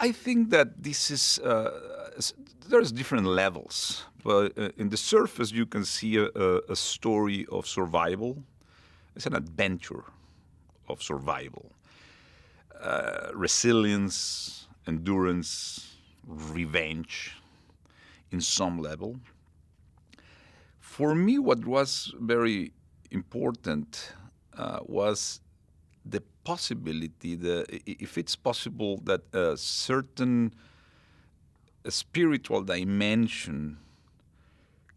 I think that this is, there's different levels, but in the surface you can see a story of survival. It's an adventure of survival. Resilience, endurance, revenge in some level. For me, what was very important was the possibility, if it's possible, that a certain spiritual dimension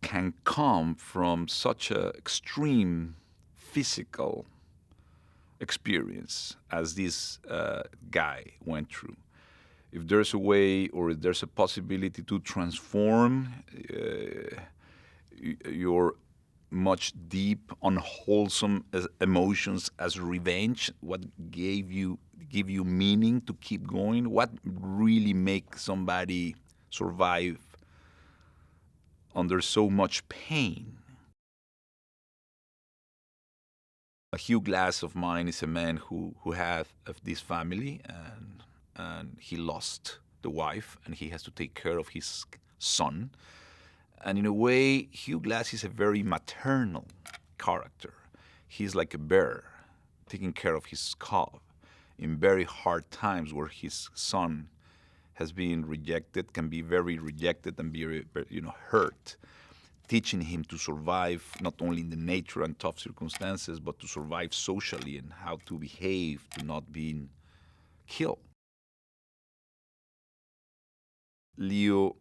can come from such an extreme physical experience as this guy went through. If there's a way, or if there's a possibility to transform your much deep, unwholesome emotions as revenge, what give you meaning to keep going, what really makes somebody survive under so much pain. A Hugh Glass of mine is a man who had this family, and he lost the wife, and he has to take care of his son. And in a way, Hugh Glass is a very maternal character. He's like a bear taking care of his cub in very hard times where his son has been rejected, can be very rejected and be hurt, teaching him to survive not only in the nature and tough circumstances, but to survive socially and how to behave to not being killed. Leo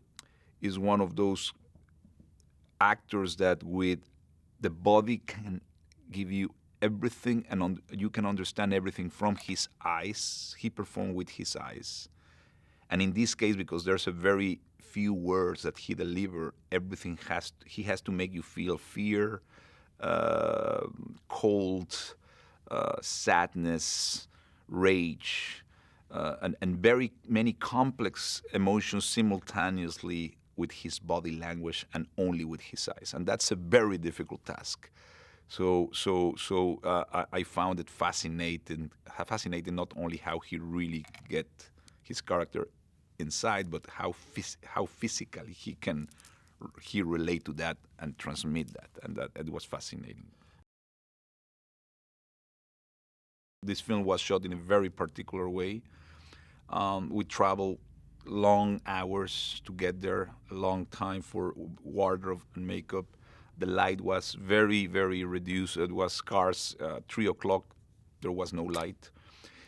is one of those actors that with the body can give you everything, and you can understand everything from his eyes. He performed with his eyes. And in this case, because there's a very few words that he delivered, everything he has to make you feel fear, cold, sadness, rage, and very many complex emotions simultaneously with his body language and only with his eyes. And that's a very difficult task. So I found it fascinating not only how he really get his character inside, but how physically he relate to that and transmit that, and that it was fascinating. This film was shot in a very particular way. We traveled long hours to get there, a long time for wardrobe and makeup. The light was very, very reduced. It was scarce. 3 o'clock, there was no light.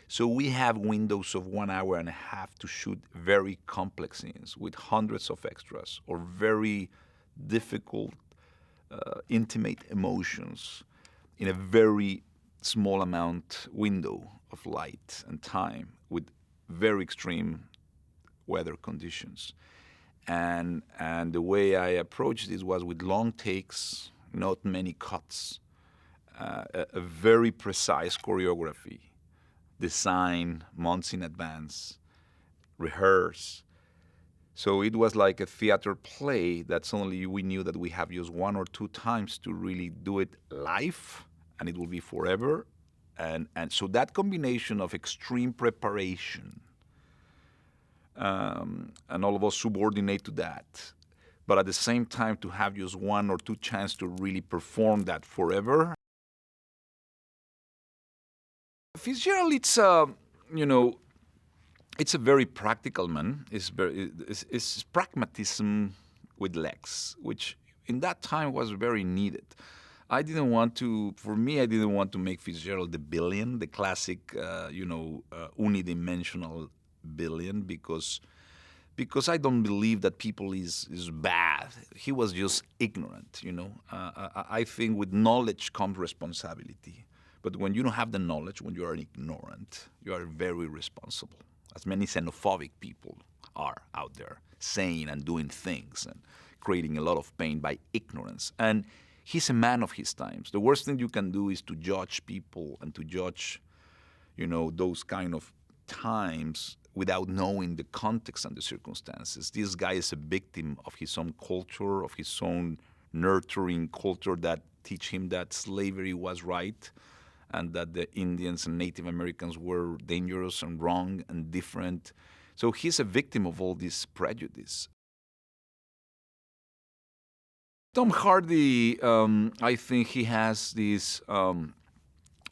So we have windows of 1 hour and a half to shoot very complex scenes with hundreds of extras or very difficult, intimate emotions in a very small amount window of light and time with very extreme weather conditions. And the way I approached this was with long takes, not many cuts, a very precise choreography, design months in advance, rehearse. So it was like a theater play that suddenly we knew that we have used 1 or 2 times to really do it live, and it will be forever. And so that combination of extreme preparation, and all of us subordinate to that, but at the same time to have just 1 or 2 chances to really perform that forever. Fitzgerald, it's it's a very practical man. It's pragmatism with legs, which in that time was very needed. I didn't want to make Fitzgerald the billion, the classic, unidimensional billion, because I don't believe that people is bad. He was just ignorant, I think with knowledge comes responsibility. But when you don't have the knowledge, when you are ignorant, you are very responsible. As many xenophobic people are out there saying and doing things and creating a lot of pain by ignorance. And he's a man of his times. The worst thing you can do is to judge people and to judge, those kind of times without knowing the context and the circumstances. This guy is a victim of his own culture, of his own nurturing culture that teach him that slavery was right and that the Indians and Native Americans were dangerous and wrong and different. So he's a victim of all this prejudice. Tom Hardy, I think he has this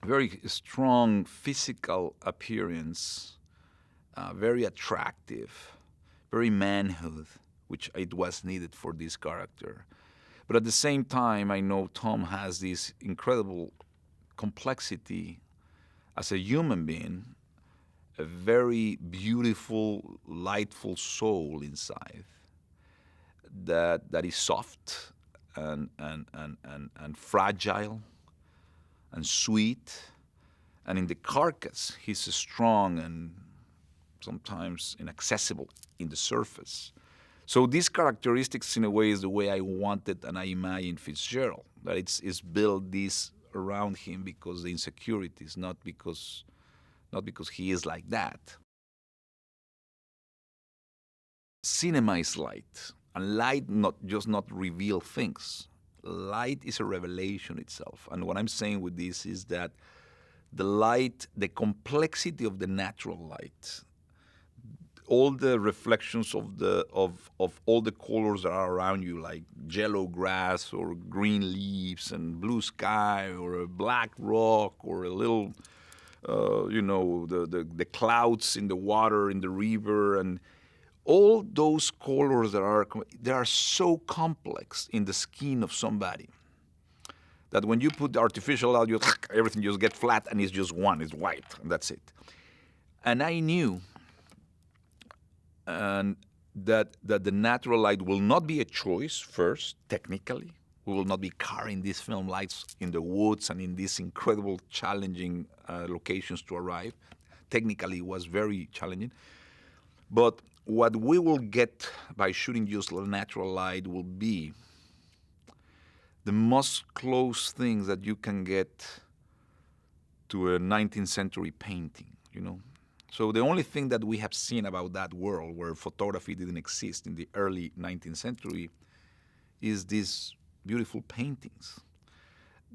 very strong physical appearance, very attractive, very manhood, which it was needed for this character. But at the same time, I know Tom has this incredible complexity as a human being, a very beautiful, lightful soul inside that is soft and fragile and sweet. And in the carcass, he's strong and sometimes inaccessible in the surface. So these characteristics, in a way, is the way I wanted and I imagined Fitzgerald. That it's built this around him because the insecurities, not because he is like that. Cinema is light, and light not reveal things. Light is a revelation itself. And what I'm saying with this is that the light, the complexity of the natural light, all the reflections of all the colors that are around you, like yellow grass or green leaves and blue sky or a black rock or a little, the clouds in the water, in the river, and all those colors they are so complex in the skin of somebody that when you put the artificial out, everything just gets flat and it's just one, it's white, and that's it. And I knew that the natural light will not be a choice first, technically. We will not be carrying these film lights in the woods and in these incredible, challenging locations to arrive. Technically, it was very challenging. But what we will get by shooting just natural light will be the most close things that you can get to a 19th century painting, So the only thing that we have seen about that world where photography didn't exist in the early 19th century is these beautiful paintings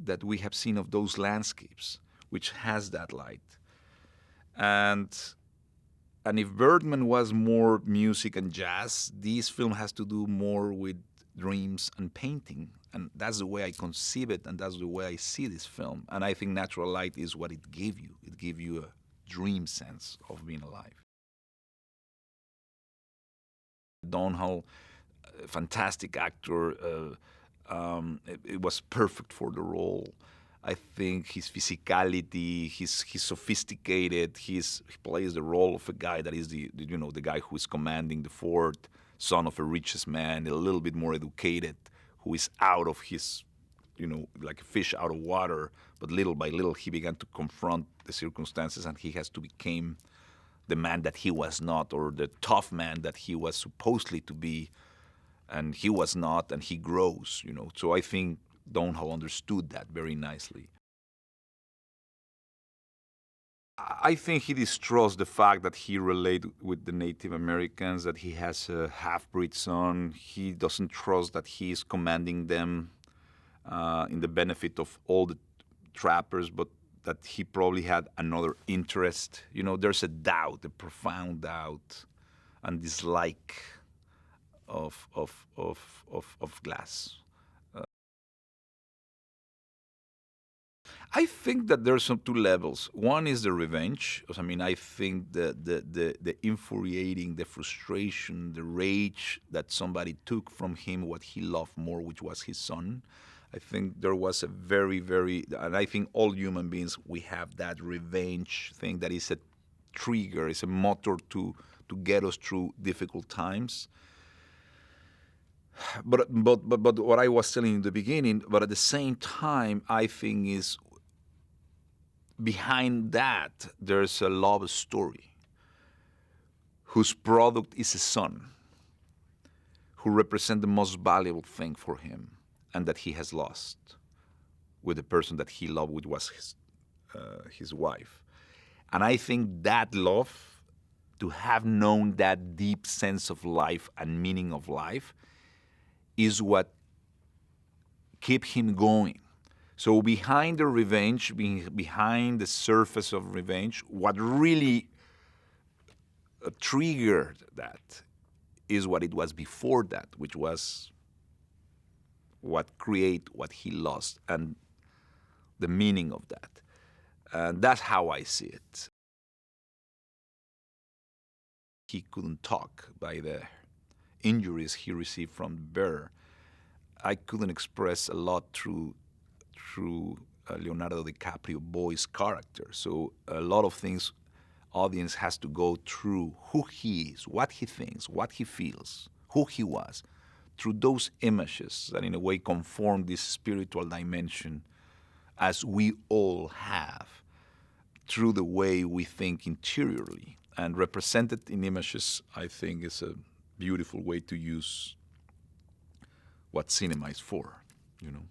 that we have seen of those landscapes, which has that light. And if Birdman was more music and jazz, this film has to do more with dreams and painting. And that's the way I conceive it, and that's the way I see this film. And I think natural light is what it gave you. It gave you a dream sense of being alive. Donald, fantastic actor. It was perfect for the role. I think his physicality, he's sophisticated. He plays the role of a guy that is the guy who is commanding the fort, son of a richest man, a little bit more educated, who is out of his, like a fish out of water. But little by little, he began to confront the circumstances, and he has to become the man that he was not, or the tough man that he was supposedly to be, and he was not, and he grows. So I think Donald understood that very nicely. I think he distrusts the fact that he related with the Native Americans, that he has a half-breed son. He doesn't trust that he is commanding them in the benefit of all the trappers, but that he probably had another interest. There's a doubt, a profound doubt and dislike of Glass. I think that there's some two levels. One is the revenge. I think the infuriating, the frustration, the rage that somebody took from him what he loved more, which was his son. I think there was a very, very, and I think all human beings, we have that revenge thing that is a trigger, is a motor to get us through difficult times. But what I was telling you in the beginning, but at the same time, I think is behind that, there's a love story whose product is a son who represents the most valuable thing for him and that he has lost with the person that he loved, which was his wife. And I think that love, to have known that deep sense of life and meaning of life, is what kept him going. So behind the revenge, behind the surface of revenge, what really triggered that is what it was before that, which was what create what he lost and the meaning of that. And that's how I see it. He couldn't talk by the injuries he received from the bear. I couldn't express a lot through Leonardo DiCaprio boy's character. So a lot of things audience has to go through who he is, what he thinks, what he feels, who he was, through those images that in a way conform this spiritual dimension as we all have, through the way we think interiorly. And represented in images, I think, is a beautiful way to use what cinema is for, you know.